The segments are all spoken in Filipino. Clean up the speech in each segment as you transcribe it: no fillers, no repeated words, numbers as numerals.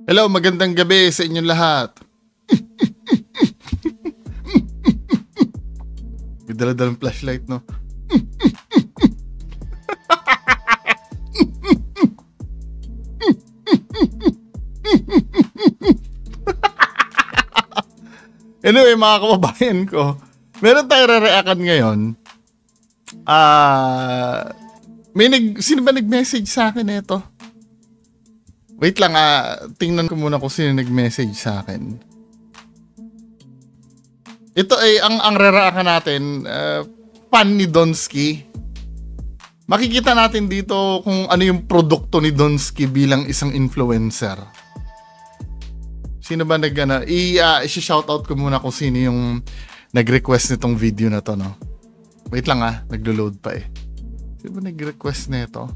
Hello, magandang gabi sa inyong lahat. May dala-dalang flashlight, no? Anyway, mga kababayan ko, meron tayong re-react ngayon. Sino ba nag-message sa akin ito? Wait lang, tingnan ko muna kung sino nag-message sa akin. Ito ay, ang re-react natin, fan ni Donsky. Makikita natin dito kung ano yung produkto ni Donsky bilang isang influencer. Sino ba i-shoutout ko muna kung sino yung nag-request nitong video na to, no? Wait lang naglo-load pa eh. Sino ba nag-request nito?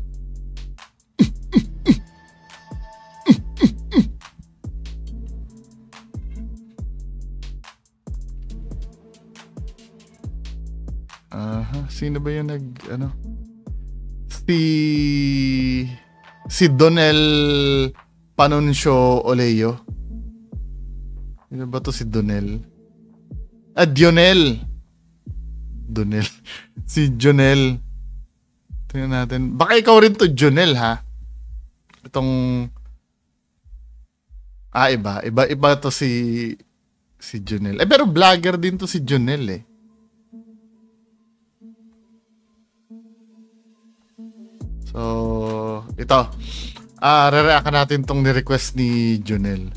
Sino ba yung si Donel Panuncio Oleyo. Sino ba to si Donel? Dionel. Donel. Si Jonel. Tingnan natin. Baka ikaw rin to, Jonel, ha? Itong iba to si Jonel. Pero vlogger din to si Jonel, eh. So, ito. Re-react natin tong ni-request ni Jonel.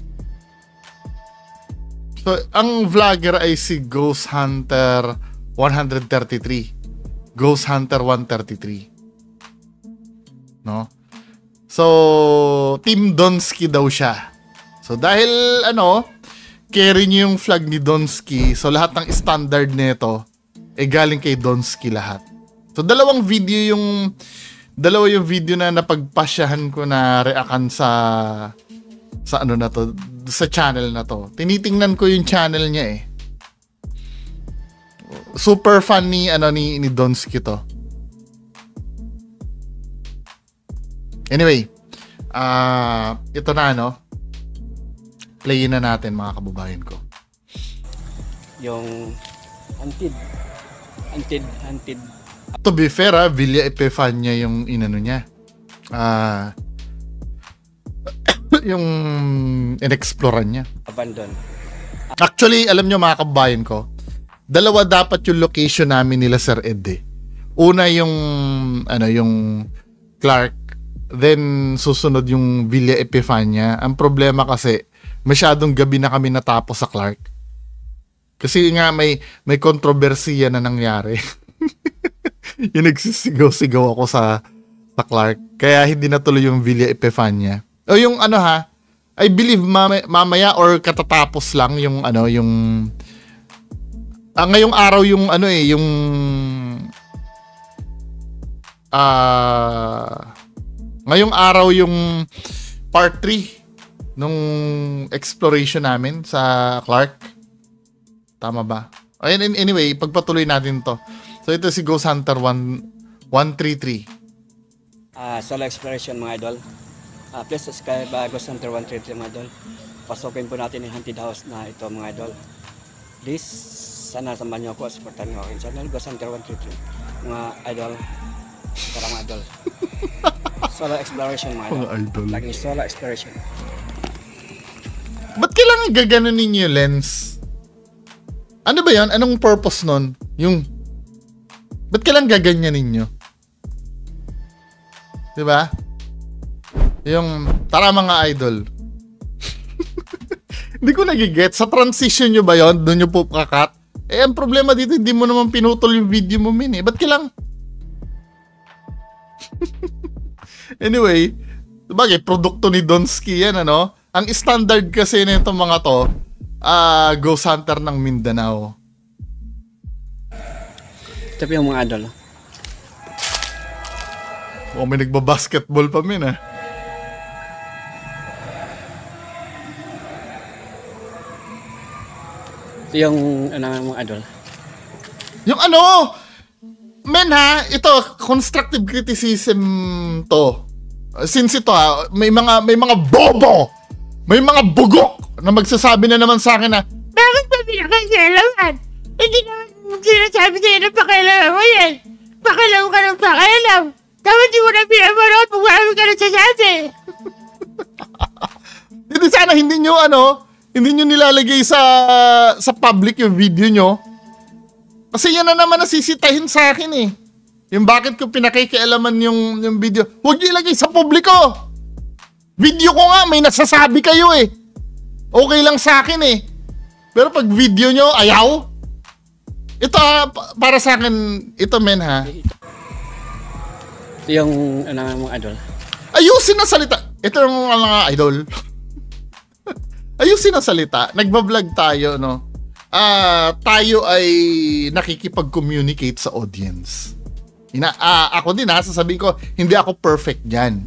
So, ang vlogger ay si Ghost Hunter 133. Ghost Hunter 133. No? So, Team Donsky daw siya. So, dahil, carry niyo yung flag ni Donsky, so lahat ng standard nito, galing kay Donsky lahat. So, dalawa yung video na napagpasyahan ko na reakan sa sa channel na to. Tinitingnan ko yung channel niya eh. Super fan ni Donsky to. Anyway, ito na playin na natin mga kababayan ko. Yung hunted. To be fair, Villa Epifania yung inano niya. Yung inexploran niya. Abandon. Actually, alam nyo mga kababayan ko, dalawa dapat yung location namin nila Sir Ed eh. Una yung Clark, then susunod yung Villa Epifania. Ang problema kasi, masyadong gabi na kami natapos sa Clark. Kasi nga may kontrobersiya na nangyari. Yung nagsisigaw-sigaw ako sa Clark. Kaya hindi natuloy yung Villa Epifania. O yung I believe mamaya or katatapos lang yung ngayong araw yung ngayong araw yung part 3 nung exploration namin sa Clark. Tama ba? Anyway, pagpatuloy natin to. So ito si Ghost Hunter 133. Solo exploration mga idol. Please subscribe Ghost Hunter 133 mga idol. Pasukin po natin yung haunted house na ito mga idol. Please, sana samahan niyo ako. Supportan niyo ako yung channel Ghost Hunter 133 mga idol. Tara mga idol. Solo exploration mga idol. Laging solo exploration. Ba't kailangan gaganon ninyo yung lens? Ano ba yan? Anong purpose nun? Ba't kailangan gaganyan ninyo? Diba? Yung, tara mga idol. Hindi ko nagigets. Sa transition nyo ba yon? Doon nyo po kakat? Ang problema dito, hindi mo naman pinutol yung video mo Ba't kailang? Anyway, bagay, produkto ni Donsky yan, Ang standard kasi nito mga to, Ghost Hunter ng Mindanao. Ito po yung mga idol. May nagbabasketball pa Ito yung mga idol. Yung ito, constructive criticism to. Since ito may mga bobo, may mga bugok na magsasabi na naman sa akin na, bakit ba pinakailaman? Hindi naman sinasabi sa'yo na pakailaman mo yan. Pakailaman ka ng pakailam. Dapat di mo na pinapanood kung marami ka na sasabi. Hindi sana hindi nyo nilalagay sa public yung video nyo. Kasi yan na naman nasisitahin sa akin eh. Yung bakit ko pinakikialaman yung video. Huwag nyo ilagay sa publiko. Video ko nga, may nasasabi kayo eh. Okay lang sa akin eh. Pero pag video nyo, ayaw. Ito para sa akin, ito men ha. Ito yung mga idol. Ayusin ang salita. Ito yung mga idol. Ayusin ang salita. Nagbablog tayo, no? Tayo ay nakikipag-communicate sa audience. Ako din sasabihin ko, hindi ako perfect dyan.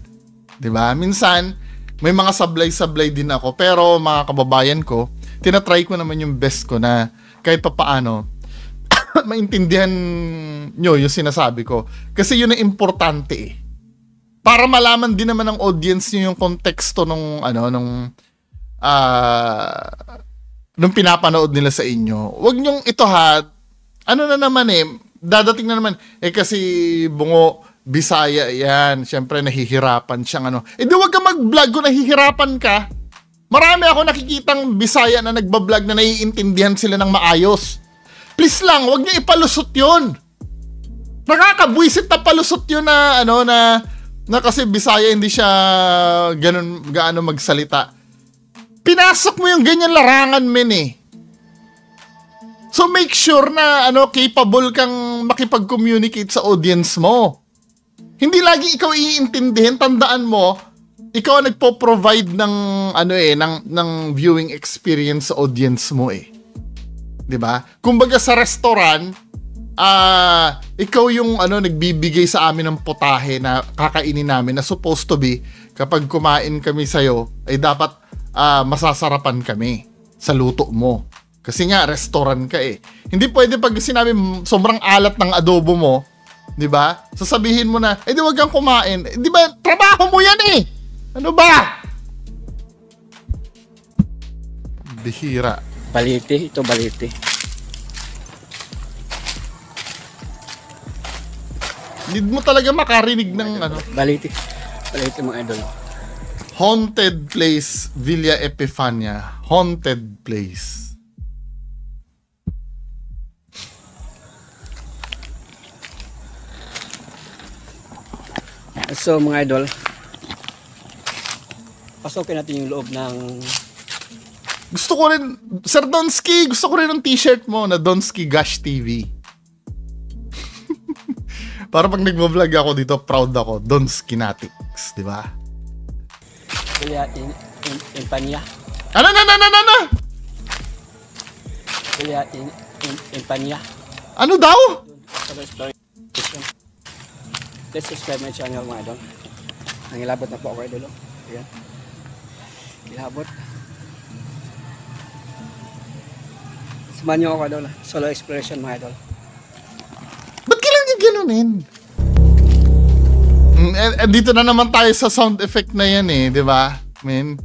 Diba? Minsan, may mga sablay-sablay din ako. Pero mga kababayan ko, tinatry ko naman yung best ko na kahit papaano, maintindihan nyo yung sinasabi ko. Kasi yun ang importante eh. Para malaman din naman ng audience nyo yung konteksto nung pinapanood nila sa inyo. Huwag nyong ito na naman eh, dadating na naman, kasi Bungo, Bisaya yan, syempre nahihirapan siyang di wag ka mag-vlog kung nahihirapan ka. Marami ako nakikitang Bisaya na nagbablog na naiintindihan sila ng maayos. Please lang, wag niyo ipalusot yun. Nakakabwisit na palusot yun na kasi Bisaya hindi siya gaano magsalita. Pinasok mo yung ganyan larangan men eh. So make sure na capable kang makipag-communicate sa audience mo. Hindi lagi ikaw iintindihin, tandaan mo, ikaw ang nagpo-provide ng viewing experience sa audience mo eh. 'Di ba? Kumbaga sa restaurant, ikaw yung nagbibigay sa amin ng putahe na kakainin namin na supposed to be kapag kumain kami sa'yo ay dapat masasarapan kami sa luto mo. Kasi nga, restaurant ka eh. Hindi pwede pag sinabi sobrang alat ng adobo mo, di ba? Sasabihin mo na, di wag kang kumain. Di ba, trabaho mo yan eh! Ano ba? Bihira. Baliti, ito baliti. Need mo talaga makarinig ng Baliti. Baliti mga idol. Haunted Place, Villa Epifania. Haunted Place. So mga idol, pasokin natin yung loob ng... Gusto ko rin, Sir Donsky, gusto ko rin ng t-shirt mo na Donsky Gash TV. Para pag nagbablog ako dito, proud ako. Donsky Natics, di ba? Kaya Impanya. Ano? Kaya Impanya. Ano daw? Let's subscribe my channel mga idol. Nangilabot na po ako idol. Ayan. Ilabot. Samahan niyo ako idol. Solo exploration mga idol. Ba't kailangan yung ganunin? Dito na naman tayo sa sound effect na yan eh, di ba? Tingnan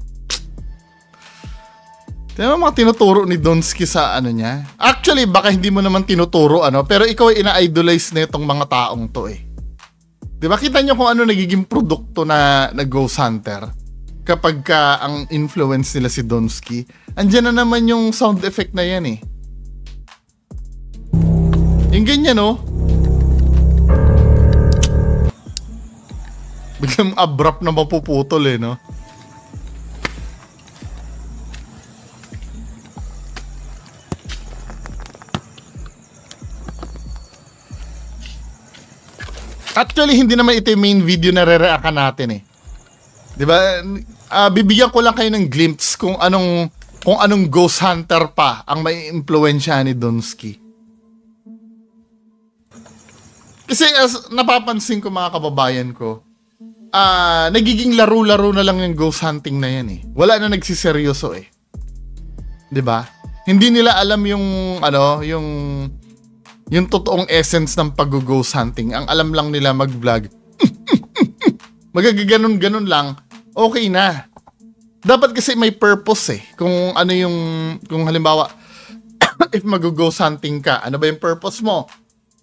mo mga tinuturo ni Donsky sa niya. Actually, baka hindi mo naman tinuturo pero ikaw ay ina-idolize na itong mga taong to eh. Di ba kita nyo kung nagiging produkto na Ghost Hunter kapag ang influence nila si Donsky. Andiyan na naman yung sound effect na yan eh. Yung ganyan biglang abrupt na mapuputol eh no. Actually, hindi naman ito yung main video na re-reactan natin eh. Di ba? Bibigyan ko lang kayo ng glimpse kung anong Ghost Hunter pa ang may impluwensya ni Donsky. Kasi napapansin ko mga kababayan ko, nagiging laro-laro na lang yung ghost hunting na yan eh. Wala na nagsiseryoso eh. Di ba? Hindi nila alam yung totoong essence ng pag-ghost hunting. Ang alam lang nila mag-vlog. magagaganon-ganon lang, okay na. Dapat kasi may purpose eh. Kung ano yung, kung halimbawa, if mag-ghost hunting ka, ano ba yung purpose mo?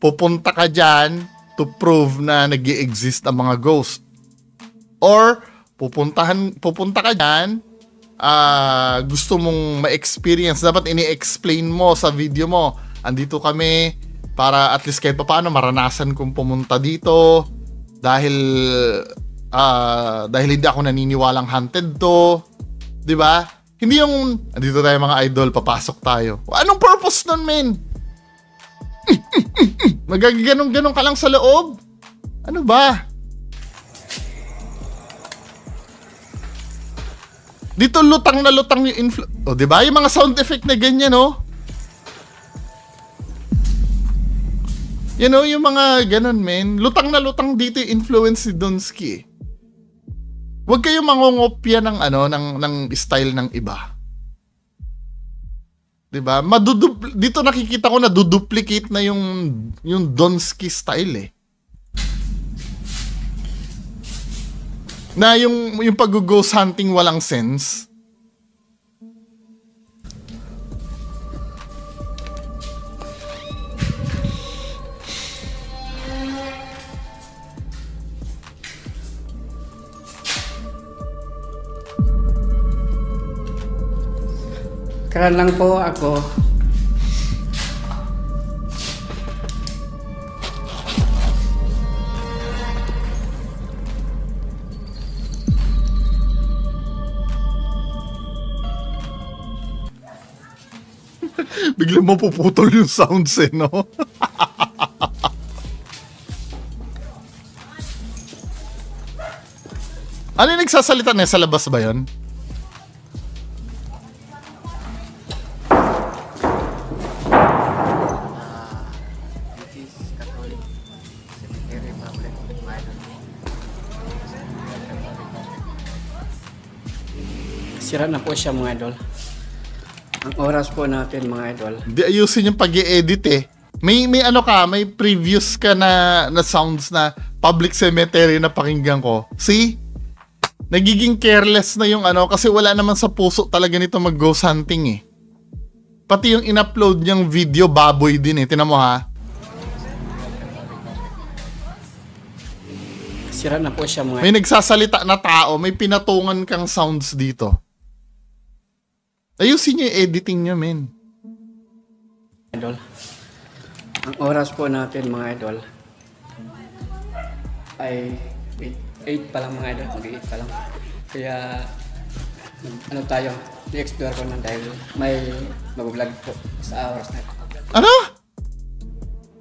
Pupunta ka dyan to prove na nag-i-exist ang mga ghost. Or, pupunta ka dyan, gusto mong ma-experience, dapat ini-explain mo sa video mo. Andito kami para at least kahit paano maranasan kong pumunta dito dahil hindi ako naniniwalang haunted to, 'di ba? Hindi yung andito tayo mga idol, papasok tayo. Anong purpose nun, men? Magagaganong-ganong ka lang sa loob. Ano ba? Dito lutang na lutang yung di ba? Yung mga sound effect na ganyan, no? You know, yung mga ganun, men. Lutang na lutang dito yung influence ni Donsky. Huwag kayong mangongopya ng ng style ng iba. 'Di ba? Dito nakikita ko na duplicate na yung Donsky style eh. Na yung pag-ghost hunting walang sense. Karan lang po ako. Biglang mapuputol yung sounds eh, no? Ano yung nagsasalita niya? Sa labas ba yun? Sira na po siya mga idol. Ang oras po natin mga idol. Di ayusin yung pag-i-edit eh. May may previous ka na sounds na public cemetery na pakinggan ko. See? Nagiging careless na yung kasi wala naman sa puso talaga nito mag-ghost hunting eh. Pati yung in-upload niyang video, baboy din eh. Tinan mo ha. Sira na po siya mga May nagsasalita na tao, may pinatungan kang sounds dito. Ayusin niyo yung editing niyo, men. idol. Ang oras po natin mga idol ay 8 pa lang mga idol, mag-8 pa lang. Kaya tayo, i-explore ko na dahil may mag-vlog po sa oras na ito. Ano?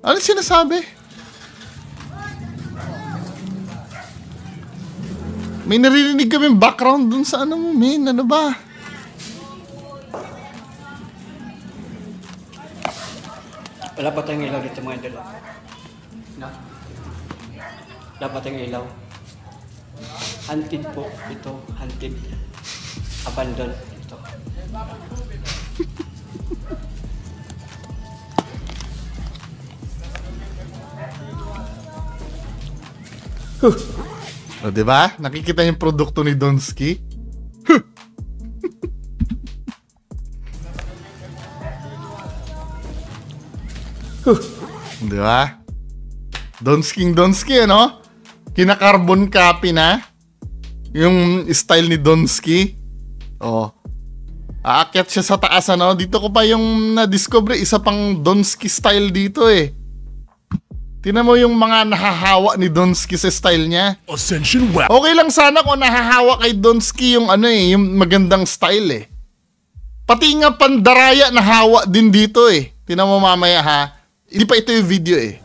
Ano sinasabi? May naririnig kami background dun sa mo, men. Ano ba? Wala pa tayong ilaw dito mga idol. No? Wala pa tayong ilaw. Hunted po ito. Hunted. Abandon ito. O, diba? Nakikita yung produkto ni Donsky? Diba? Donsky, ano? Kina-carbon copy na yung style ni Donsky. Oh. Aakyat siya sa taas, ano? Dito ko pa yung na-discover, isa pang Donsky style dito eh. Tingnan mo yung mga nahahawa ni Donsky sa style niya. Ascension Web. Okay lang sana kung nahahawa kay Donsky yung yung magandang style eh. Pati nga Pandaraya nahawa din dito eh. Tingnan mo mamaya ha. Hindi pa ito yung video eh.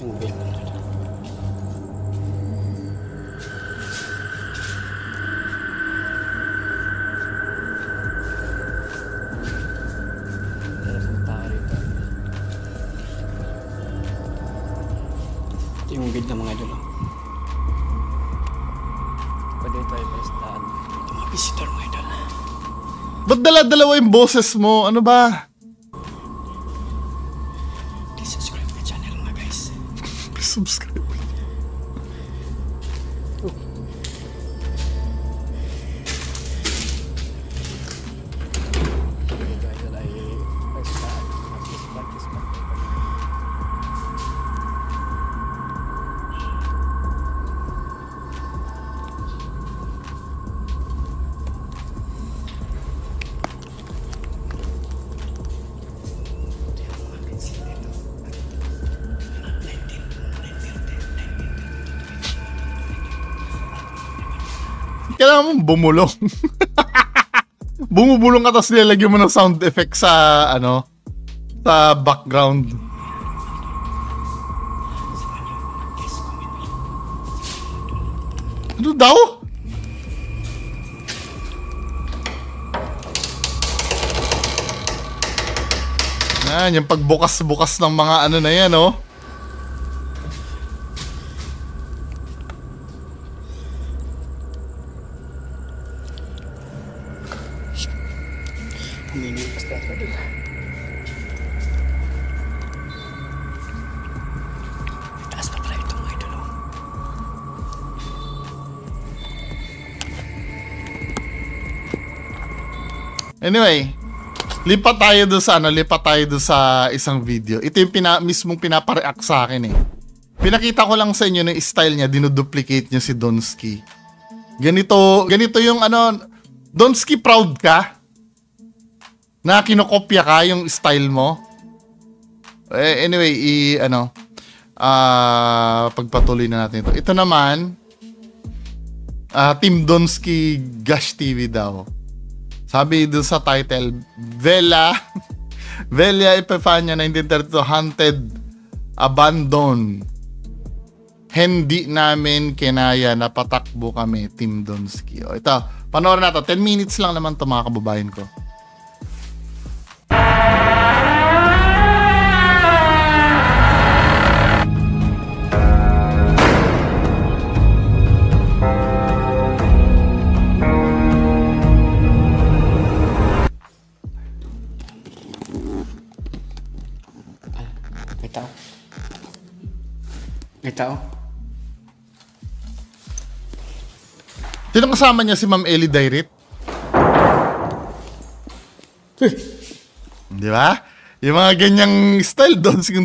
Ito yung bid ng mga idol. Pwede tayo pestahan. Ito mga visitor mga idol. Ba't dala-dalawa yung boses mo? Ano ba? Please subscribe my channel mga guys. Subscribe. kailangan mong bumulong? Bumubulong ka tapos nilalagyan mo ng sound effect sa, ano, sa background. Ano daw? Yan, yung pagbukas-bukas ng mga ano na yan, oh. Huminipas na ito dito. Taas pa pala ito mga idol. Anyway, lipat tayo doon sa isang video. Ito yung mismong pinapareact sa akin eh. Pinakita ko lang sa inyo na style niya, dinuduplicate niya si Donsky. Ganito yung ano, Donsky, proud ka? Na kinokopya ka yung style mo? Anyway, pagpatuloy na natin ito. Ito naman, Team Donsky Gash TV daw. Sabi doon sa title, Velia Epifania 1932 Haunted Abandon. Hindi namin kinaya, napatakbo kami, Team Donsky. O, ito, panoorin natin. 10 minutes lang naman ito mga kababayan ko. May tao. Sino kasama niya, si Ma'am Ellie Dairit? Di ba? Yung mga ganyang style, Donsky.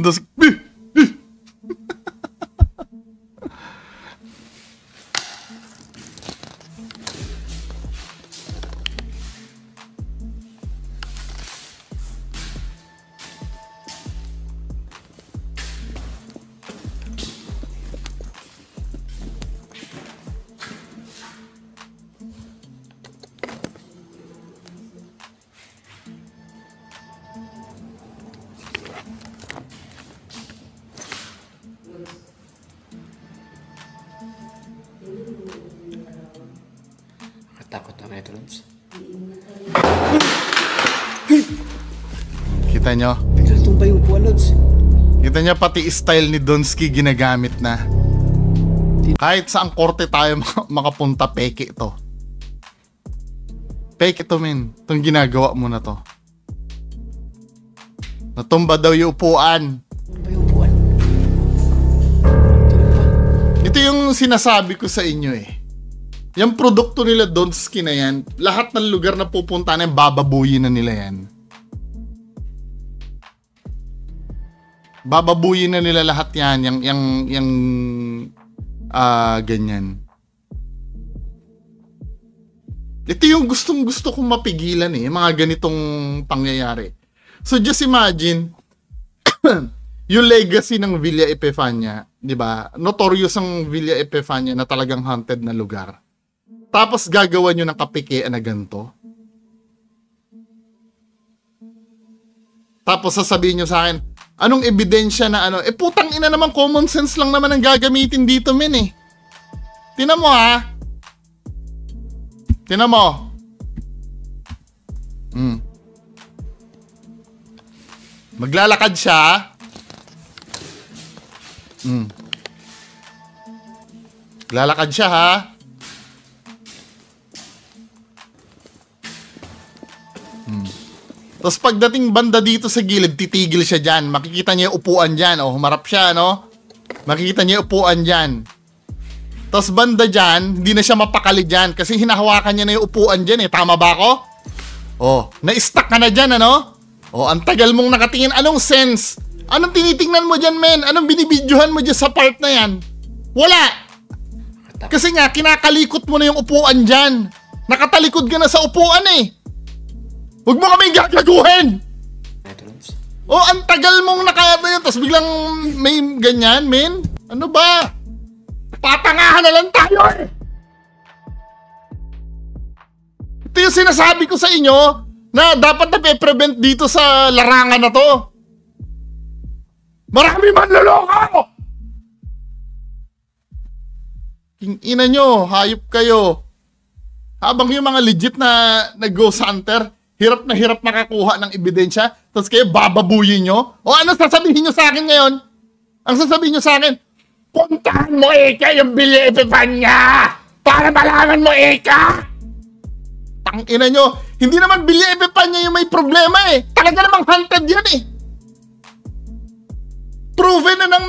Takot na ito, Lods. Kita nyo? Biglang tumba yung kuwan, Lods. Kita nyo, pati style ni Donsky ginagamit na. Kahit saang korte tayo makapunta, peke ito. Peke ito, men. Itong ginagawa mo na to. Natumba daw yung upuan. Tumba yung upuan. Ito yung sinasabi ko sa inyo eh. Yung produkto nila Donsky na yan, lahat ng lugar na pupunta na yan, bababuyin na nila yan. Bababuyin na nila lahat yan, yung ganyan. Ito yung gustong-gusto kong mapigilan eh, mga ganitong pangyayari. So just imagine, yung legacy ng Villa Epifania, di ba? Notorious ang Villa Epifania na talagang haunted na lugar. Tapos gagawa nyo ng kapikian na ganito. Tapos sasabihin nyo sa akin, anong ebidensya na ano? Putang ina naman, common sense lang naman ang gagamitin dito, men eh. Tinan mo ha. Tinan mo. Maglalakad siya. Maglalakad siya ha. Tapos pagdating banda dito sa gilid, titigil siya dyan. Makikita niya yung upuan dyan. O, humarap siya, no? Makikita niya yung upuan dyan. Tapos banda dyan, hindi na siya mapakali dyan. Kasi hinahawakan niya na yung upuan dyan eh. Tama ba ako? O, na-stuck ka na dyan, ano? O, ang tagal mong nakatingin. Anong sense? Anong tinitingnan mo dyan, men? Anong binibidyohan mo dyan sa part na yan? Wala! Kasi nga, kinakalikot mo na yung upuan dyan. Nakatalikod ka na sa upuan eh. Huwag mo kaming gagaguhin! Oh, ang tagal mong nakatayo, tapos biglang may ganyan, men? Ano ba? Patangahan na lang tayo eh! yung sinasabi ko sa inyo na dapat na pe-prevent dito sa larangan na to. Marami manloloko! Ina nyo, hayop kayo. Habang yung mga legit na ghost hunter, hirap na hirap makakuha ng ebidensya, tapos kayo bababuyin nyo? O ano sasabihin nyo sa akin ngayon? Ang sasabihin nyo sa akin, puntahan mo Eka yung Villa Epifania para malaman mo Eka! Tangina nyo, hindi naman Villa Epifania yung may problema eh. Talaga namang hunted yan eh. Proven na ng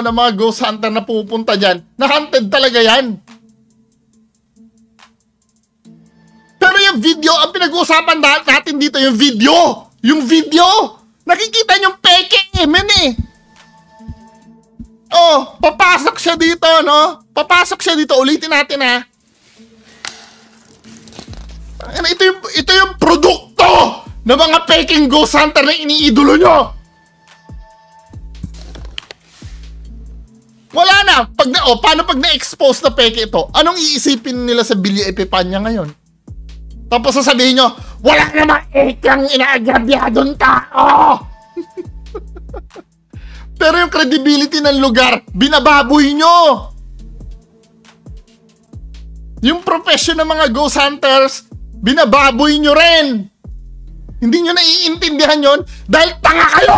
mga ghost hunter na pupunta diyan, na hunted talaga 'yan. Pero yung video, ang pinag-uusapan natin dito yung video. Yung video. Nakikita niyo yung peke, men eh. Oh, papasok siya dito, no? Papasok siya dito, ulitin natin ha. Ito yung produkto ng mga peking ghost hunter na iniidolo nyo. Wala na. Paano pag na-expose na peke ito? Anong iisipin nila sa Villa Epifania ngayon? Tapos sasabihin nyo, wala namang ekang inaagabyadong tao! Pero yung credibility ng lugar, binababoy nyo! Yung profession ng mga ghost hunters, binababoy nyo rin! Hindi nyo naiintindihan yon dahil tanga kayo!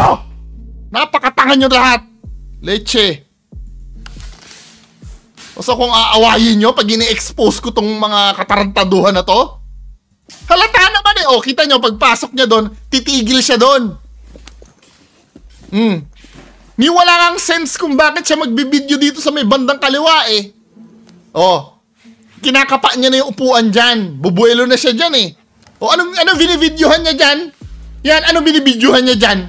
Napakatanga nyo lahat! Leche! So kung aawayin nyo pag ini-expose ko tong mga katarantaduhan na to, halata naman eh. O, kita nyo, pagpasok niya doon, titigil siya doon. Ni wala kang sense kung bakit siya magbibideo dito sa may bandang kaliwa eh. O, kinakapa niya na yung upuan dyan. Bubuelo na siya dyan eh. O, anong binibidyohan niya dyan? Yan, anong binibidyohan niya dyan?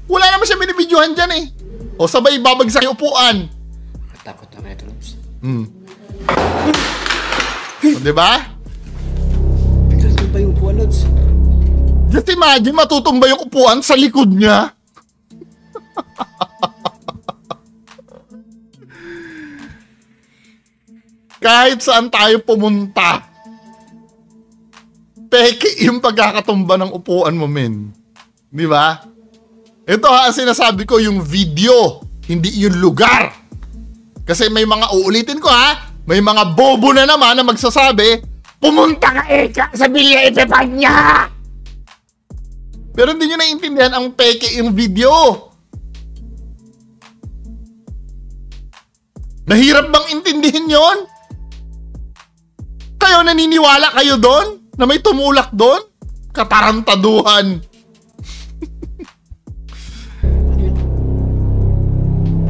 Wala naman siya binibidyohan dyan eh. O, sabay babagsak yung upuan. Takot na ito, Lobs. O, diba? Bigla ba yung upuan, Lobs? Just imagine, matutumba yung upuan sa likod niya. Kahit saan tayo pumunta, peke yung pagkakatumba ng upuan mo, men. Di ba? Ito ha, ang sinasabi ko, yung video, hindi yung lugar. Kasi may mga, uulitin ko ha, may mga bobo na naman na magsasabi, pumunta ka Eka sa Villa Epifania! Pero hindi nyo naiintindihan ang peke yung video. Nahirap bang intindihin yon? Kayo naniniwala kayo doon? Na may tumulak doon? Katarantaduhan.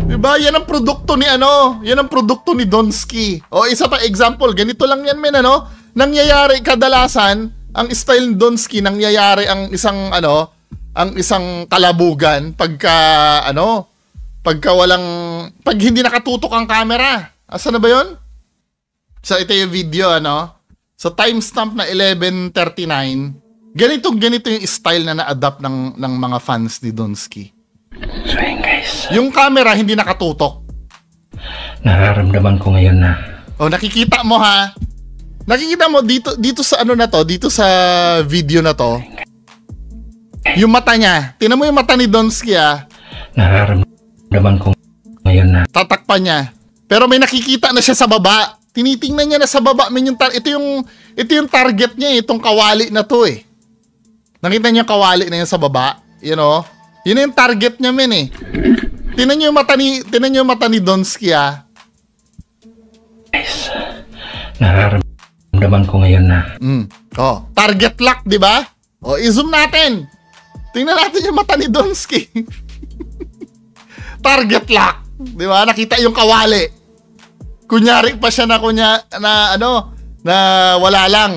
Diba? Yan ang produkto ni yan ang produkto ni Donsky. O isa pa example, ganito lang yan men nangyayari kadalasan, ang style ni Donsky, nangyayari ang isang kalabugan pagka hindi nakatutok ang camera. Asa na ba yon? So ito yung video sa timestamp na 11:39. Ganito yung style na na-adapt ng mga fans ni Donsky. So yun guys, yung camera hindi nakatutok. nararamdaman ko ngayon na nakikita mo ha. Nakikita mo dito sa dito sa video na to. Yung mata niya. Tingnan mo yung mata ni Donsky nararamdaman ko ngayon na tatakpan niya. Pero may nakikita na siya sa baba. Tinitingnan niya na sa baba. Ito yung target niya, itong kawali na to eh. Nakita niyo yung kawali na yun sa baba? Yun yung target niya men eh. Tingnan niyo yung mata ni Donsky guys, nararamdaman ko ngayon na target lock, di ba? I-zoom natin. Tingnan natin yung mata ni Donsky. Target lock, di ba? Nakita yung kawali. Kunyari pa siya na wala lang.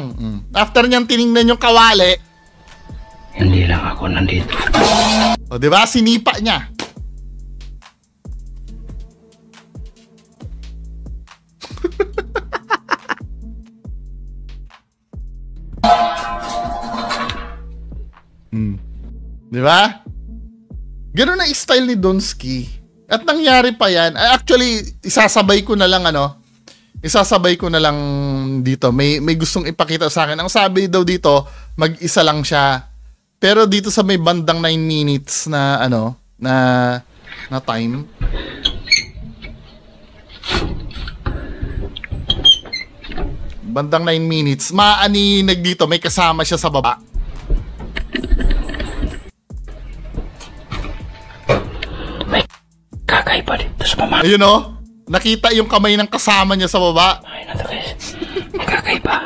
After niyang tiningnan yung kawali, hindi lang ako nandito. di ba? Sinipa niya. Di ba? Ganun ang style ni Donsky. At nangyari pa yan. Actually, isasabay ko na lang isasabay ko na lang dito. May gustong ipakita sa akin. Ang sabi daw dito, mag-isa lang siya. Pero dito sa may bandang 9 minutes na na time. Bandang 9 minutes. Maaninag dito, may kasama siya sa baba. May kakaiba dito sa mama. Ayun o. Nakita yung kamay ng kasama niya sa baba. Ay, na to guys. May kakaiba.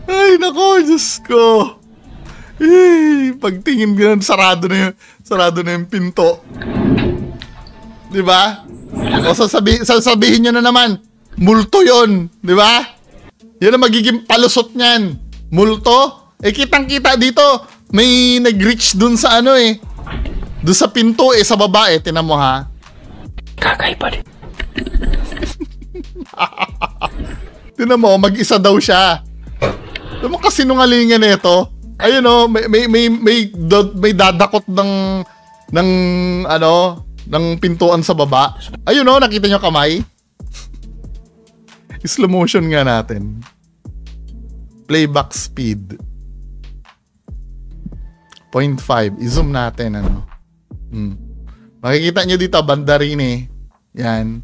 Ay, nako, Diyos ko. Pagtingin ko sarado na yung pinto. Di ba? O sasabihin nyo na naman, multo yon, di ba? Yan ang magiging palusot niyan. Multo? Kitang-kita dito, may nag-reach dun sa doon sa pinto sa baba tinan mo ha. Kakaiba din. Tinan mo, mag-isa daw siya. Tinan mo kasinungalingan nito. Ayun o, may dadakot ng pintuan sa baba. Ayun o, nakita nyo kamay? Slow motion nga natin. Playback speed. 0.5. I-zoom natin Makikita nyo dito, banda rin Yan.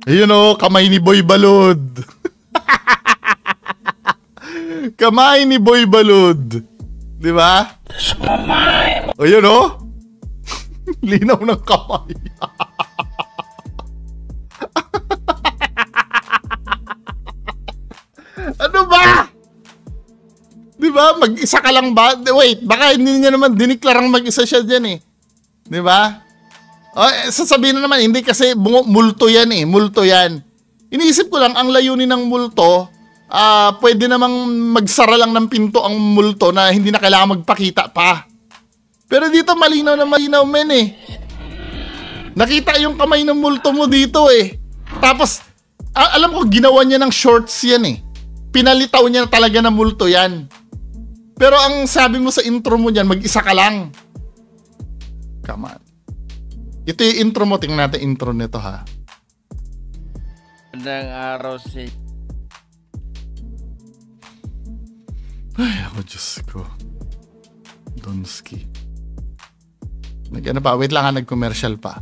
Ayun o, kamay ni Boy Balod. Kamay ni Boy Balod. Di ba? Ayun o. Linaw ng kamay. Ano ba? Di ba? Mag-isa ka lang ba? Wait, baka hindi niya naman diniklarang mag-isa siya dyan Di ba? Sasabihin na naman, hindi kasi multo yan multo yan. Iniisip ko lang, ang layunin ng multo, pwede namang magsara lang ng pinto ang multo na hindi na kailangan magpakita pa. Pero dito malinaw na malinaw Nakita yung kamay ng multo mo dito Tapos, alam ko ginawa niya ng shorts yan Pinalitaw niya talaga na multo yan. Pero ang sabi mo sa intro mo dyan, mag-isa ka lang. Come on. Ito yung intro mo. Tingnan natin intro nito ha. Magandang araw sa Ay, ako Diyos ko. Donski. Pa? Wait lang nag-commercial pa.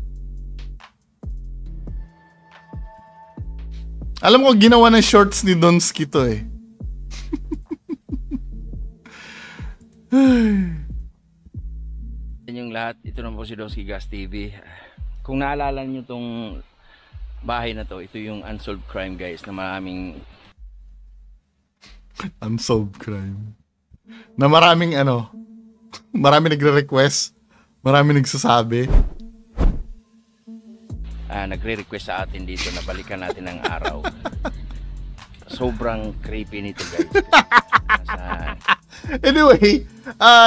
Alam ko, ginawa ng shorts ni Donski to inyong lahat. Ito na po si Donski Gas TV. Kung naalala nyo tong bahay na to, ito yung unsolved crime guys na maraming unsolved crime. Na maraming marami nagre-request, marami nagsasabi. Nagre-request sa atin dito na balikan natin ang araw. Sobrang creepy nito guys. Anyway,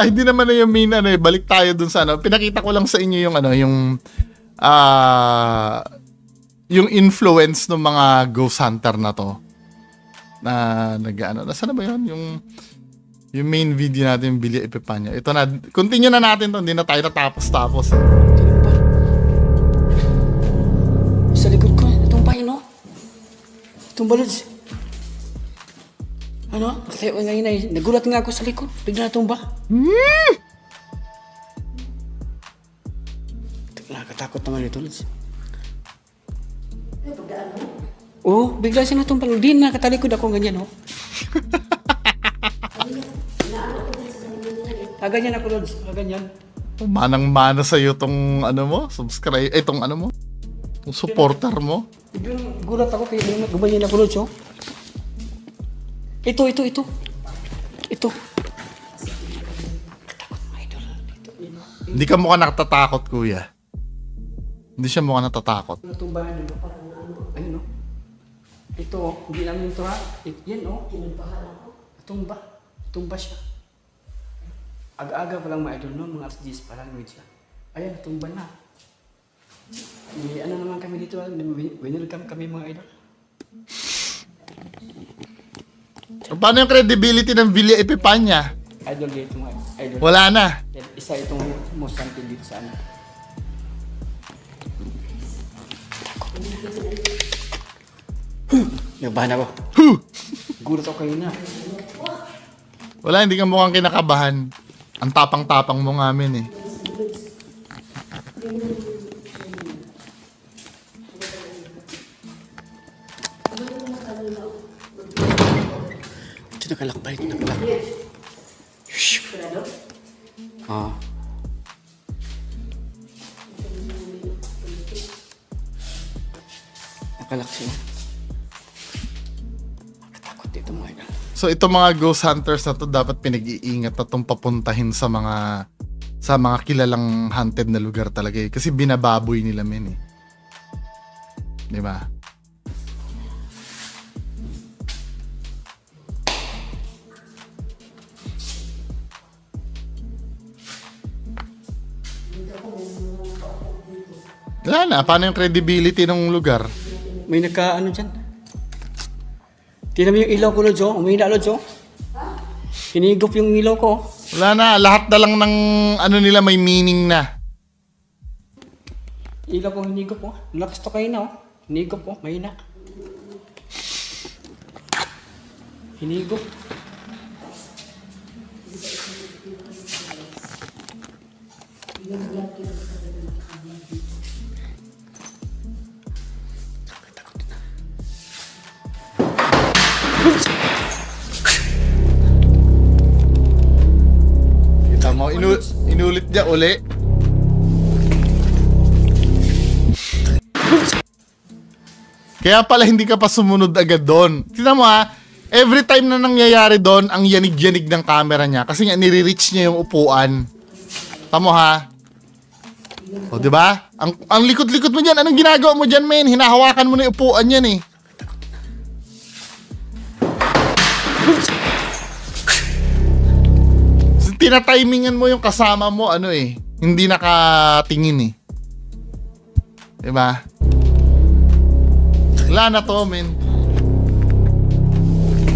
hindi naman na yung main balik tayo dun sa Pinakita ko lang sa inyo yung influence ng mga ghost hunter na to. Na nasaan na ba yun? Yung main video natin, yung Villa Epifania. Ito na, continue na natin to. Hindi na tayo natapos-tapos. Sa likod ko, itong pain, no? Itong balods. Tayo ngayon nagulat nga ako sa likod. Bigla natumba. Nakakatakot naman ito, Lods. Oo, bigla siya natumba. Di nakatalikod ako ganyan, Ganyan ako, Lods. Ganyan. Manang-mana sa'yo tong subscribe, itong mo, yung supporter mo. Biglang gulat ako kaya gumanyan ako, Lods, Ito. Hindi ka mukha natatakot, kuya. Hindi siya mukha natatakot. Natumbahan nito parang ayun Ito, hindi namin ito ha. Yan tinumbahan ako. Tumba siya. Aga-aga pa lang mga idol mga 10 pa lang siya. Ayan, tumba na. Ano naman kami dito, welcome kami mga idol. Paano yung credibility ng Villa Epifania? Idol dito mga idol. Wala na. Isa itong most wanted dito sa ano. Nabahan ako. Gulat ako kayo na. Wala, hindi ka mukhang kinakabahan. Ang tapang-tapang mo nga amin eh. Ito nakalakbay, nakalakbay. Ah. Nakalak siya. Nakatakot dito mga idol. So itong mga ghost hunters na to dapat pinag-iingat na itong papuntahin sa mga kilalang haunted na lugar talaga eh. Kasi binababoy nila men eh. Di ba? Wala na. Paano yung credibility ng lugar? May nagka ano dyan. Tingnan mo yung ilaw ko, Lods, oh. Umihina, Lods, oh. Hinigop yung ilaw ko. Wala na. Lahat na lang ng ano nila may meaning na. Ilaw ko, hinigop, oh. Lakas to kayo na, oh. Hinigop, oh. Mahina. Hinigop. Kita mo, inulit niya uli. Kaya pala hindi ka pa sumunod agad doon. Tingnan mo ha, every time na nangyayari doon, ang yanig-yanig ng camera niya. Kasi nga nire-reach niya yung upuan. Tamo ha. O diba? Ang likot-likot mo dyan. Anong ginagawa mo dyan, men? Hinahawakan mo na yung upuan yan eh. Tinatimingan mo yung kasama mo, ano eh. Hindi nakatingin eh. Diba? Wala na to, men.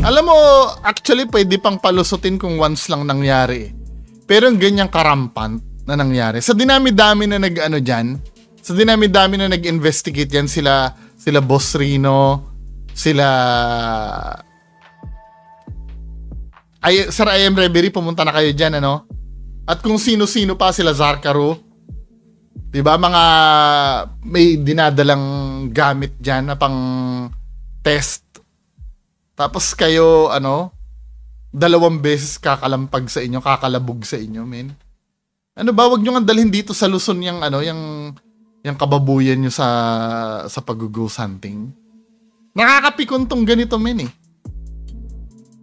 Alam mo, actually, pwede pang palusutin kung once lang nangyari. Pero yung ganyang karampant na nangyari. Sa dinami-dami na nag-ano dyan, sa dinami-dami na nag-investigate yan, sila Boss Rino, sila... Sir I am Reverie, pumunta na kayo dyan, ano? At kung sino-sino pa, sila Zarkaro. Diba, mga may dinadalang gamit dyan na pang test. Tapos kayo, ano, 2 beses kakalampag sa inyo, kakalabog sa inyo, men. Ano ba, wag nyo nga dalhin dito sa Luzon yung, ano, yung kababuyan nyo sa pag-ghost hunting. Nakakapikon tong ganito, men, eh.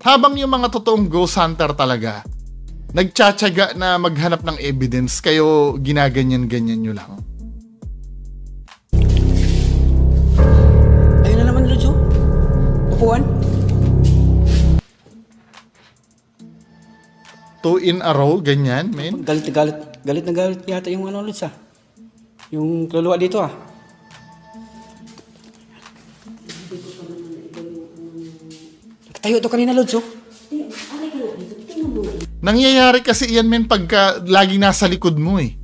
Habang yung mga totoong ghost hunter talaga, nagtsatsaga na maghanap ng evidence, kayo ginaganyan-ganyan nyo lang. Ayun na naman, Lods, oh. Upuan. 2 in a row, ganyan, men. Galit na galit yata yung ano, Lods, ah. Yung kaluluwa dito, ah. Tayo to kanina, Lods, oh. Nangyayari kasi yan, men, pagka laging nasa likod mo, eh.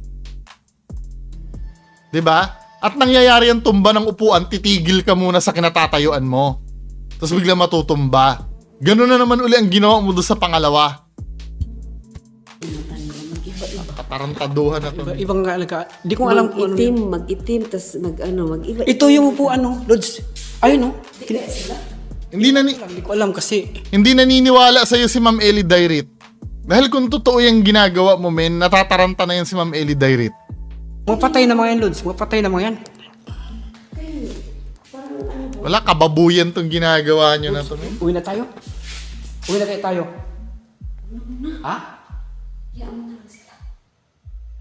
'Di ba? At nangyayari yung tumba ng upuan, titigil ka muna sa kinatatayuan mo. Tapos bigla matutumba. Ganun na naman uli ang ginawa mo doon sa pangalawa. Nakatarantaduhan na to. Ibang di ko alam kung ano. Mag-itim, tas mag-iba. Ito yung upuan, no, Lods. Ayun, no. Hindi ko alam kasi. Hindi naniniwala sa'yo si Ma'am Ellie Dairit. Dahil kung totoo yung ginagawa mo, men, natataranta na yan si Ma'am Ellie Dairit. Mapatay na mga yan, Lods. Mapatay na mga yan. Wala, kababuyan tong ginagawa nyo na to, men. Uwi na tayo. Uwi na tayo. Ha?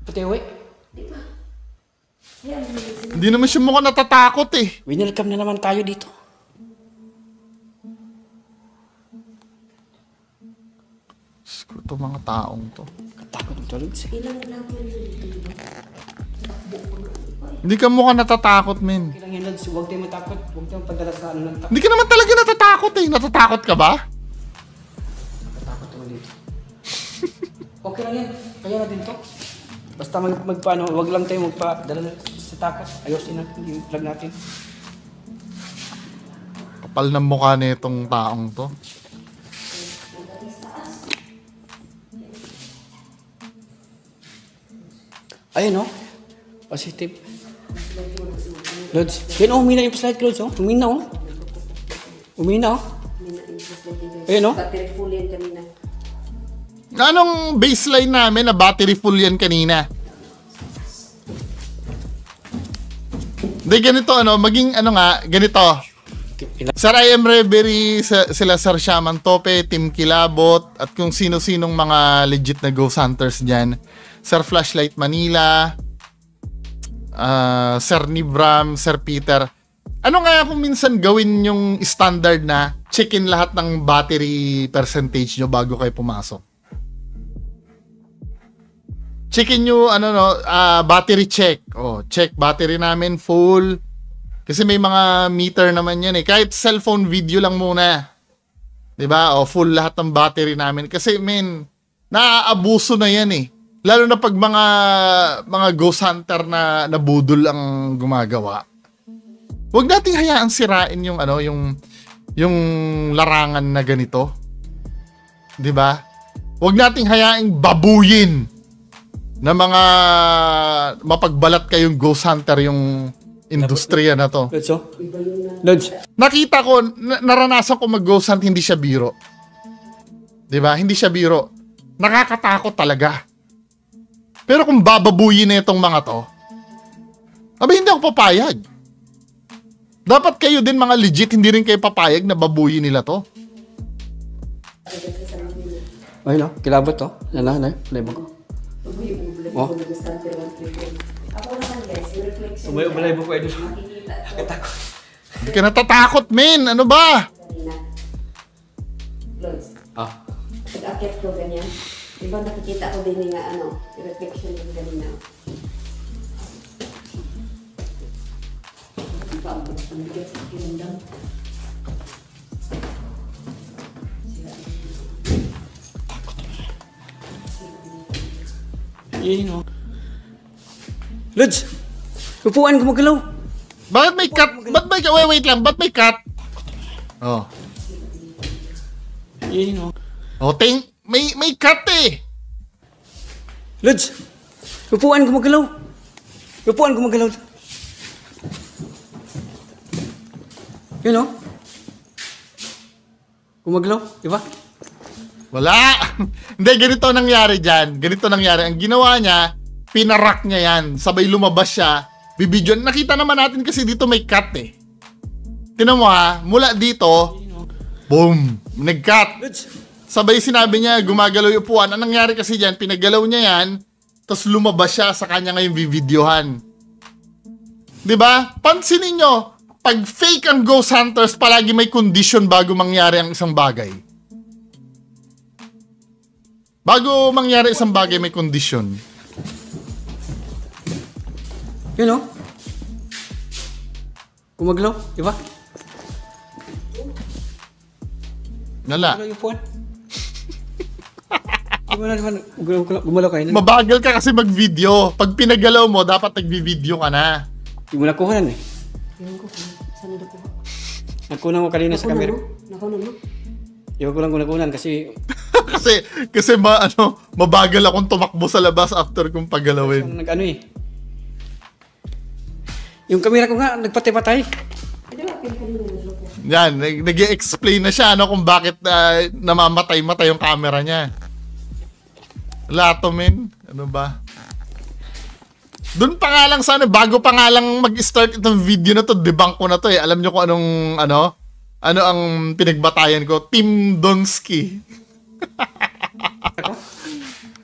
Pati uwi? Hindi naman siya mukhang natatakot eh. Welcome na naman tayo dito. Ito mga taong to. Katakot ng Lods. Hindi ka mukhang natatakot, men. Okay lang yan, Lods. Huwag tayong matakot. Huwag tayong padala sa ano lang. Hindi ka naman talaga natatakot eh. Natatakot ka ba? Nakatakot naman dito. Okay lang yan. Kaya natin to. Basta magpaano, huwag lang tayo magpadala sa takot. Ayusin natin yung vlog natin. Kapal ng mukha na itong taong to. Ayun, oh. Positive. Lods. Yan, oh. Umina yung slide, Lods, oh. Umina, oh. Umina, oh. Ayun, oh. Battery full yan kanina. Anong baseline namin na battery full yan kanina? Hindi, ganito, ano, maging, ano nga, ganito. Sir, I am Reverie, sila Sir Shaman Tope, Team Kilabot, at kung sino-sinong mga legit na ghost hunters dyan. Sir Flashlight Manila, Sir Nibram, Sir Peter. Ano nga kung minsan gawin yung standard na check-in lahat ng battery percentage nyo bago kayo pumasok? Check-in nyo, ano no, battery check. Oh, check battery namin full. Kasi may mga meter naman yan eh. Kahit cellphone video lang muna. 'Di ba? O full lahat ng battery namin kasi men, naaabuso na yan eh. Lalo na pag mga ghost hunter na nabudol ang gumagawa. Huwag nating hayaan sirain yung ano, yung larangan na ganito. 'Di ba? Huwag nating hayaing babuyin na mga mapagbalat kayong ghost hunter yung industriya na to. Lods, oh. Lods. Nakita ko, naranasan ko mag-ghost hunt, hindi siya biro. 'Di ba? Hindi siya biro. Nakakatakot talaga. Pero kung bababuyin na itong mga to, hindi ako papayag. Dapat kayo din mga legit, hindi rin kayo papayag na babuyin nila to. Ayun, oh. Kilabot, oh. Yan na, label ko. Oh. Umay mo ko ito. Nakatakot. Hindi ka natatakot, men. Ano ba? Lods. Ah. Pag-akit ko ganyan. Diba nakikita ko din nga ano, reflection yung ganina. Ang bigat sa kinundang. Yun, oh. Lods! Upuan, gumagalaw. Bakit may cut? Wait lang. Ba't may cut? Oh. Yun, oh. Oh, may cut eh. Lods! Upuan, gumagalaw. Upuan, gumagalaw. Yun, oh. Gumagalaw, di ba? Wala. Hindi, ganito nangyari dyan. Ganito nangyari. Ang ginawa niya, pinarak niya yan. Sabay lumabas siya. Bibidyon. Nakita naman natin kasi dito may cut eh. Tinan mo ha, mula dito, boom, nag-cut. Lods! Sabay sinabi niya, gumagalaw yung upuan. Ang nangyari kasi dyan, pinagalaw niya yan, tapos lumabas siya sa kanya ngayong bibidyohan. Diba? Pansinin nyo, pag fake ang ghost hunters, palagi may condition bago mangyari ang isang bagay. Bago mangyari isang bagay, may condition. Yun, oh. Gumagalaw, di ba? Nala. Gumalaw yung upuan. Gumalaw kayo. Mabagal ka kasi mag-video. Pag pinagalaw mo, dapat nag-video ka na. Hindi mo nakuha eh. Ewan ko kung saan nakuha. Nakunan ko kanina sa camera. Nakuha mo? Ewan ko lang kung nakunan kasi kasi mabagal akong tumakbo sa labas after kong pagalawin. nag-ano eh. Yung camera ko nga, nagpatay-patay. Hindi ba, pinagkanina nagloko. Yan, nag-i-explain na siya kung bakit namamatay-matay yung camera niya. Lato, men. Ano ba? Doon pa nga lang sana, bago pa nga lang mag-start itong video na to, debunk ko na to eh. Alam nyo kung ano ang pinagbatayan ko? Team Donsky.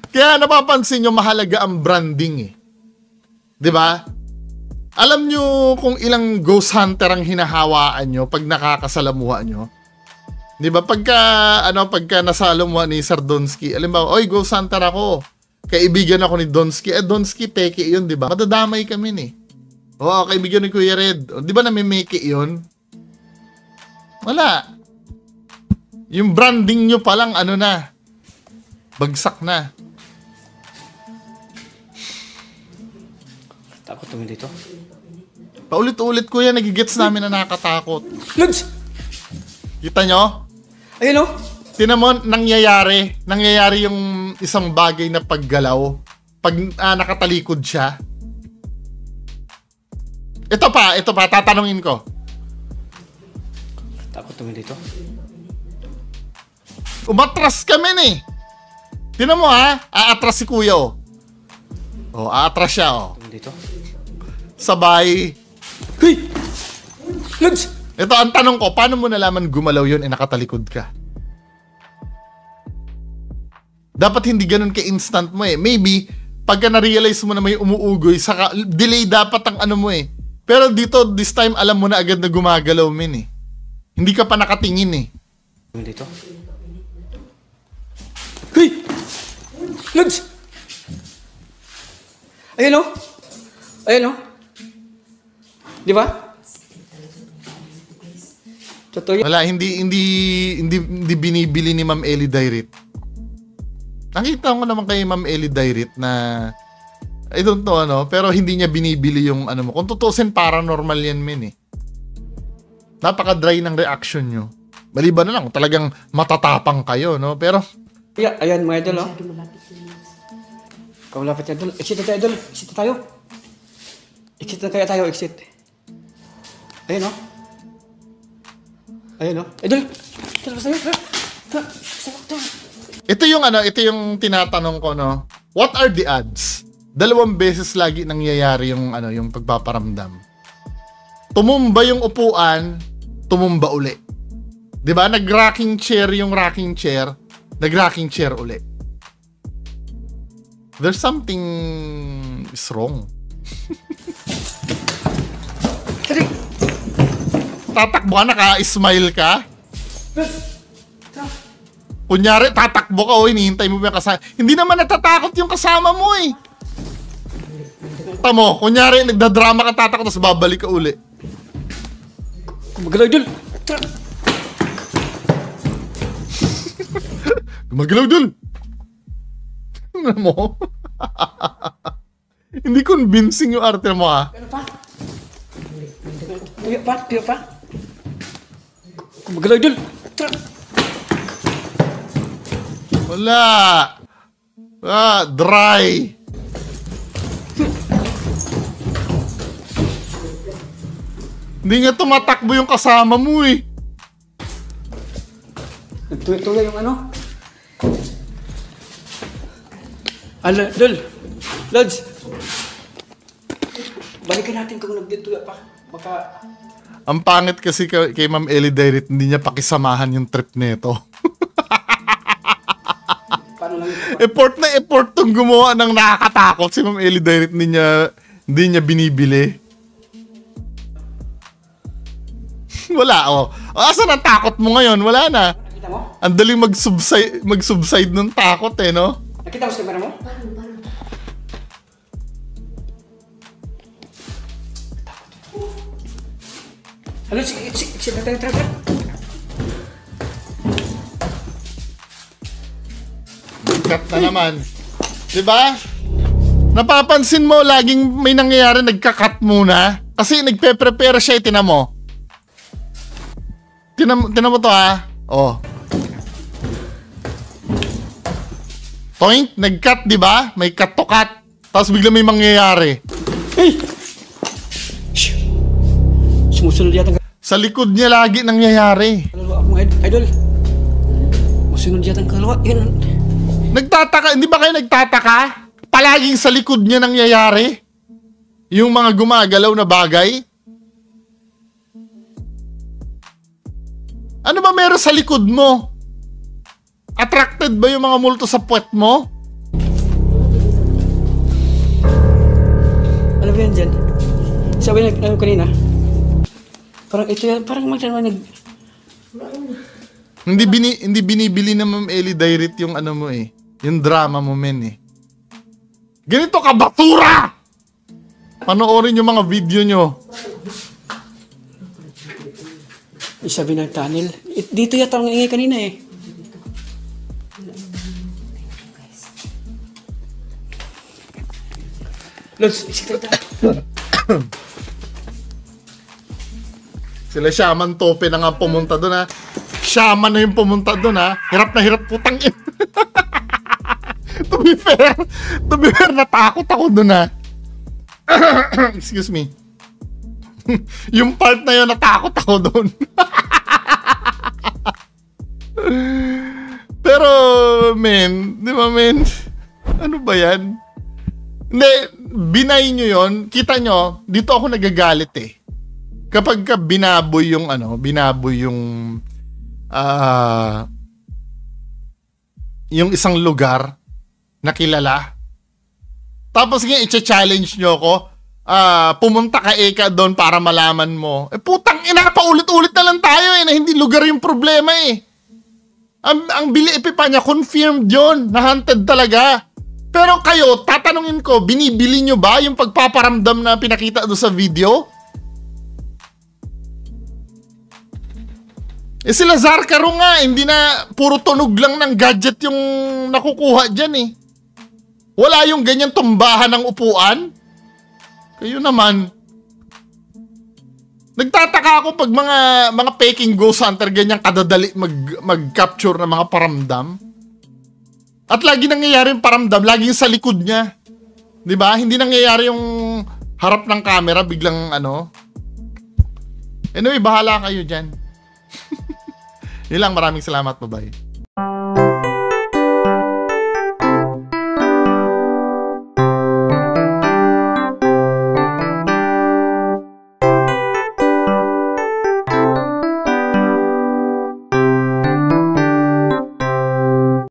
Kaya napapansin nyo, mahalaga ang branding eh. 'Di ba? Alam nyo kung ilang ghost hunter ang hinahawaan nyo pag nakakasalamuha nyo? 'Di ba? Pagka nasalamuha ni Sir Donsky, alam ba, oy, ghost hunter ako. Kaibigan ako ni Donsky. Donsky, peke yun, 'di ba? Madadamay kami ni. Oo, kaibigan ni Kuya Red. O, di ba namimiki yun? Wala. Yung branding nyo palang ano na. Bagsak na. Takot naman dito. Paulit-ulit kuya, nagigets namin na nakakatakot. Lods! Kita nyo? Ayun, oh! Tinan mo, nangyayari. Nangyayari yung isang bagay na paggalaw. Pag nakatalikod siya. Ito pa, tatanungin ko. Takot naman dito. Umatras kami eh. Tinan mo ha, aatras si kuya oh. Oh, aatras siya oh. Naman dito. Sabay. Hey! Lods! Ito ang tanong ko, paano mo nalaman gumalaw yun nakatalikod ka? Dapat hindi ganun ka-instant mo eh. Maybe, pagka na-realize mo na may umuugoy, saka delay dapat ang ano mo eh. Pero dito, this time, alam mo na agad na gumagalaw min eh. Hindi ka pa nakatingin eh. Naman dito. Hey! Lods! Ayun, oh! Ayun, oh! Di ba? Totoo yan. Wala, hindi binibili ni Ma'am Ellie Dairit. Nakita ko naman kay Ma'am Ellie Dairit na I don't know ano, pero hindi niya binibili yung ano mo. Kung tutusin, paranormal yan min eh. Napaka-dry ng reaction nyo. Maliban na lang, talagang matatapang kayo, no? Pero, Yeah, ayan mga idol, oh. Kamalapit na idol. Exit na tayo, idol. Exit na tayo. Exit na kaya tayo, exit. Ayun, oh. Ayun, oh. Idol! Tara, sa'yo. Tara. ito yung tinatanong ko, no? What are the odds? 2 beses lagi nangyayari yung yung pagpaparamdam. Tumumba yung upuan, tumumba uli. 'Di ba? Nag-rocking chair yung rocking chair, nag-rocking chair uli. There's something is wrong. Tatakbo ka, naka-smile ka? Kunyari, tatakbo ka o hinihintay mo ba yung kasama. Hindi naman natatakot yung kasama mo eh. Tamo, kunyari, nagdadrama ka, tatakot, tapos babalik ka uli. Gumagalaw, idol. Tara. Gumagalaw dun. Ano mo? Hindi convincing yung arte mo ha. Ano pa? Tuyo pa, tuyo pa. Gumagalaw, idol. Tara. Wala. Dry. Hindi nga tumatakbo yung kasama mo eh. Nagtuyo-tuyo yung ano. Idol. Lods. Balikan natin kung nagtuyo pa. Baka... Ang pangit kasi kay Ma'am Ellie Dairit, hindi niya pakisamahan yung trip nito. Paano lang ito? Effort tong gumawa ng nakakatakot si Ma'am Ellie Dairit, hindi niya binibili. Wala oh. Asan ang takot mo ngayon? Wala na. Nakita mo? Ang daling mag-subside ng takot eh, no? Nakita mo sa camera mo? Ano, exit na tayo, tara. Cut na naman. Diba? Napapansin mo, laging may nangyayari, nagka-cut muna. Kasi nagpe-prepare siya, tinan mo. Tinan mo to ha. Oh. Point, nag-cut, diba? May cut to cut. Tapos bigla may mangyayari. Hey! Sumusunod yata. Sa likod niya lagi nangyayari. Kaluluwa ako mga idol. Sumusunod yata ang kaluluwa. Yan. Nagtataka, hindi ba kayo nagtataka? Palaging sa likod niya nangyayari. Yung mga gumagalaw na bagay. Ano ba meron sa likod mo? Attracted ba yung mga multo sa puwet mo? Ano ba yan dyan? Sabi na kanina. Parang ito yan. Parang nag... Hindi binibili na Ma'am Ellie Dairit yung ano mo eh. Yung drama mo men eh. Ganito ka basura! Panoorin yung mga video nyo. Isabi ng tunnel. Dito yata ang ingay kanina eh. Lods, isip tayo. Sila Shaman Tope na nga pumunta doon, ha. Shaman na yung pumunta doon, ha. Hirap na hirap, putang ina. To be fair, natakot ako doon, ha. Excuse me. Yung part na yun, natakot ako doon. Pero, men, di ba, men? Ano ba yan? Hindi, binay nyo yon. Kita nyo, dito ako nagagalit eh. Kapag ka binaboy yung yung isang lugar na kilala. Tapos nga, i-challenge nyo ako, pumunta ka Eka doon para malaman mo. Putang ina, paulit-ulit na lang tayo na hindi lugar yung problema eh. Ang Billy Epifania, confirmed yun, na hunted talaga. Pero kayo, tatanungin ko, binibili nyo ba yung pagpaparamdam na pinakita doon sa video? Si Lazar Caro nga, hindi na puro tunog lang ng gadget yung nakukuha dyan eh. Wala yung ganyan tumbahan ng upuan. Kayo naman. Nagtataka ako pag mga peking ghost hunter ganyan kadadali mag-capture ng mga paramdam. At lagi nangyayari yung paramdam, laging sa likod niya. 'Di ba? Hindi nangyayari yung harap ng camera biglang ano. Anyway, bahala kayo diyan. Yun lang, maraming salamat, bye-bye.